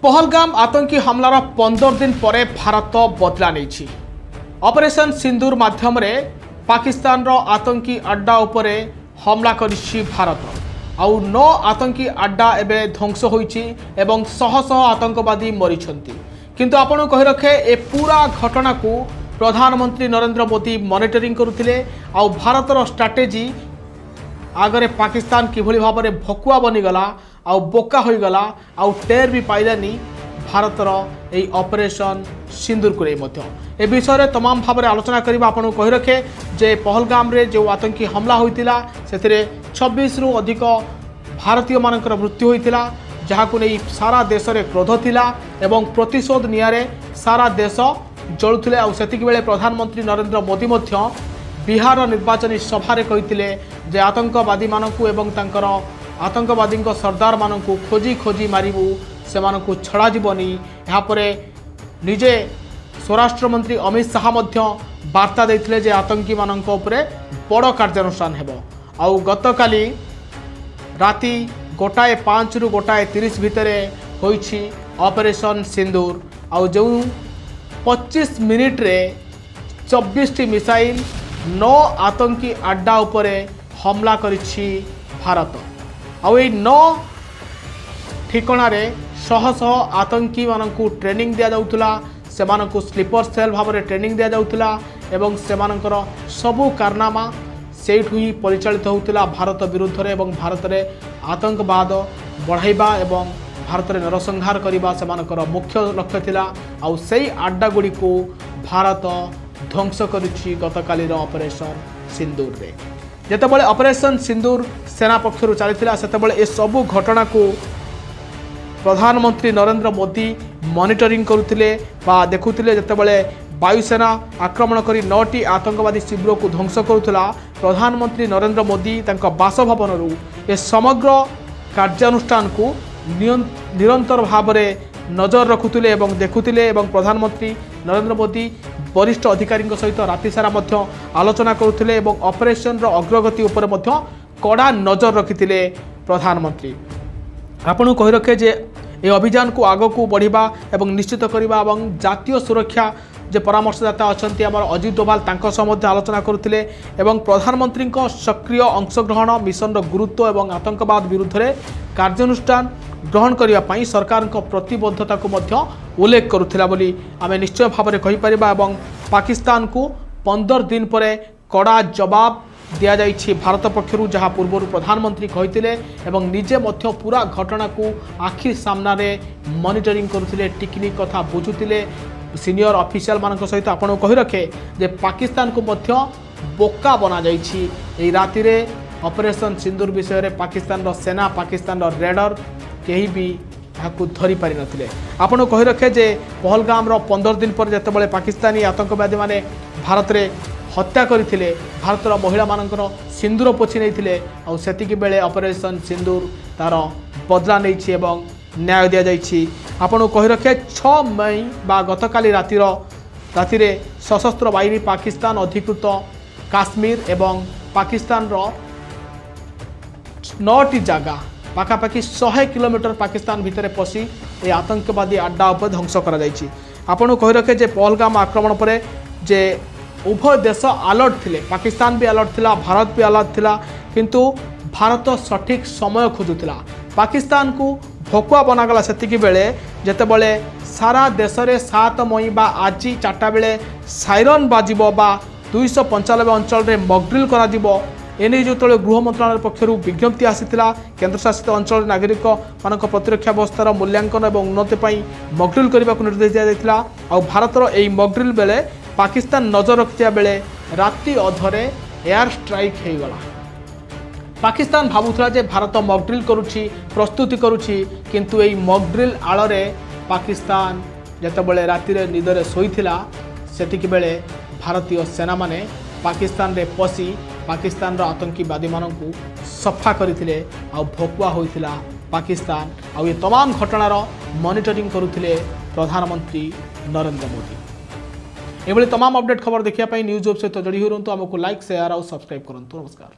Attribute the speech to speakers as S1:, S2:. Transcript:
S1: पहलगाम आतंकी हमलार 15 दिन पर भारत बदला नहीं। ऑपरेशन सिंदूर माध्यम पाकिस्तान आतंकी अड्डा उपरे हमला करिछि भारत। आउ 9 आतंकी अड्डा एवं ध्वंस होइछि एवं शह शह आतंकवादी मरिछन्ति। किंतु आपण कहि रखे ए पूरा घटना को प्रधानमंत्री नरेंद्र मोदी मॉनिटरिंग करुथिले। आउ भारतर स्ट्रैटेजी आगरे पाकिस्तान किभली भाव में भकुआ बनीगला आउ बोका होईगला आउ टेर भी पाइलानी भारतर यही ऑपरेशन सिंदूर को ए विषय में तमाम भाव में आलोचना करबा। आपन कहि रखे जे पहलगाम रे जो आतंकी हमला होइतिला सेथिरे 26 रु अधिक भारतीय मानकर मृत्यु होइतिला, जहाकु नै सारा देश रे क्रोध थिला एवं प्रतिशोध नियारे सारा देश जळुथिले। आउ सेतिक बेले प्रधानमंत्री नरेंद्र मोदी मध्य बिहार निर्वाचनी सभा रे कहितिले जे आतंकवादी मानकु एवं तांकर आतंकवादी सरदार मानकु खोजी खोजी मारिबु, सेमानकु छड़ा जीवनी। यहाँ पर निजे स्वराष्ट्र मंत्री अमित शाह मध्य वार्ता देथिले जे आतंकी मानक उपरे बड़ कार्यानुष्ठान हेबो। आउ गतकाली राति 1:05 रु 1:30 भितरे होइछि ऑपरेशन सिंदूर। आउ जो 25 मिनिट रे 24 टी मिसाइल 9 आतंकी अड्डा उपरे हमला करिछि भारत। आउ 9 ठिकाना रे शह शह आतंकी मानकु ट्रेनिंग दिया जाउथला, सेमानकु स्लीपर सेल भाव में ट्रेनिंग दिया जाउथला एवं सेमानकर सबु कारनामा सेठु ही परिचालित होउथला भारत विरुद्ध रे। एवं भारत रे आतंकवाद बढ़ाइबा एवं भारत रे नरसंहार करिबा सेमानकर मुख्य लक्ष्य थिला। आउ सेई अड्डा गुडी को भारत ध्वंस करिछि गतकाली ऑपरेशन सिंदूर रे। जेतेबेले ऑपरेशन सिंदूर सेना पक्षरु चलीथिला सेतेबेले ए सबु घटना को प्रधानमंत्री नरेंद्र मोदी मॉनिटरिंग करुथिले बा देखुथिले। जेतेबेले वायुसेना आक्रमण करी 9टी आतंकवादी शिविर को ध्वंस करुथिला, प्रधानमंत्री नरेंद्र मोदी तांका बासभवनरु ए समग्र कार्यानुष्ठान को निरंतर भाव में नजर रखुथिले एवं देखुथिले। एवं प्रधानमंत्री नरेंद्र मोदी वरिष्ठ अधिकारी सहित राति सारा मध्य आलोचना करुथिले एवं ऑपरेशन रो अग्रगति उपर मध्य कड़ा नजर रखिथिले प्रधानमंत्री। आपण कहि रखे जे ए अभियान को आग को बढ़िबा एवं निश्चित करबा एवं जातीय सुरक्षा जे परामर्शदाता अछंती हमर अजित डोभाल तांको सम्बन्ध आलोचना करुथिले एवं प्रधानमंत्री को सक्रिय अंशग्रहण मिशन रो गुरुत्व एवं आतंकवाद विरुद्ध रे कार्यानुष्ठान ग्रहण करिया पई सरकार को प्रतिबद्धता को मध्य उल्लेख करुथिला बोली आमे निश्चय भाव में कहि परिबा। एवं पाकिस्तान को 15 दिन पर कड़ा जवाब दिया जाइछि भारत पक्षरु, जहाँ पूर्व प्रधानमंत्री कहिथिले एवं निजे मध्य पूरा घटना को आखिर सामना रे मॉनिटरिंग करुथिले, टिकनी कथा बुझुथिले सीनियर ऑफिशियल मानक सहित। आपण कहि रखे जे पाकिस्तान को मध्य बोका बना जाइछि एई राति रे ऑपरेशन सिंदूर विषय रे। पाकिस्तान रो सेना पाकिस्तान रो रेडर केही भी याकु धरि पारि नथिले। आपण कहि रखे जे पहलगाम रो 15 दिन पर जेतेबेले पाकिस्तानी आतंकवादी माने भारत रे हत्या करथिले, भारतर महिला मानकर सिंदूर पोछि नैथिले। आउ सेतिकी बेले ऑपरेशन सिंदूर तार बदला नैछि एवं न्याय दिया जाइछि। आपण कहि रखे 6 मई बा गतकाली राति रे सशस्त्र बाहिनी पाकिस्तान अधिकृत काश्मीर एवं पाकिस्तान रो 9टी जगह पाखापाखि 100 किलोमीटर पाकिस्तान भितर पशि ए आतंकवादी अड्डा उपर ध्वंस करा जाइछि। आपण कहि रखे जे पहलगाम आक्रमण पर जे उभय देश अलर्ट थिले, पाकिस्तान भी अलर्ट थिला, भारत भी अलर्ट थिला, किंतु भारत सठिक समय खोजुथिला। पाकिस्तान को भकुआ बनागला सेतिकी बेले जेतेबेले सारा देश रे 7 मई बा आज 4टा बेले साइरन बाजिबो बा 295 अंचल रे मॉकड्रिल करा दिबो। एने जो गृह मंत्रालय पक्षर विज्ञप्ति आसीथिला केन्द्रशासित अंचल नागरिक मानक प्रतिरक्षा व्यवस्थार मूल्यांकन और उन्नति पर मॉकड्रिल करने को निर्देश दिया जायतिला। आउ भारतर यही मॉकड्रिल बेले पाकिस्तान नजर रखिया बेले राति अधरे एयर स्ट्राइक हो गला। पाकिस्तान भावुला जे भारत मॉकड्रिल करुछि प्रस्तुति करुछि, किंतु यही मॉकड्रिल आଳରେ पाकिस्तान जेतेबेले राति रे निदरे सोईथिला सेतिकी बेले भारतीय सेना माने पाकिस्तान रे पसी पाकिस्तान रो आतंकीवादी मानकु सफा करथिले। आउ भकुआ होइथिला पाकिस्तान। आउ ये तमाम घटनार मॉनिटरिंग करुथिले प्रधानमंत्री नरेंद्र मोदी। एभली तमाम अपडेट खबर देखिया पई न्यूज वेब सहित जोड़ी हो रहंतु। हमको लाइक शेयर और सब्सक्राइब करंतु। नमस्कार।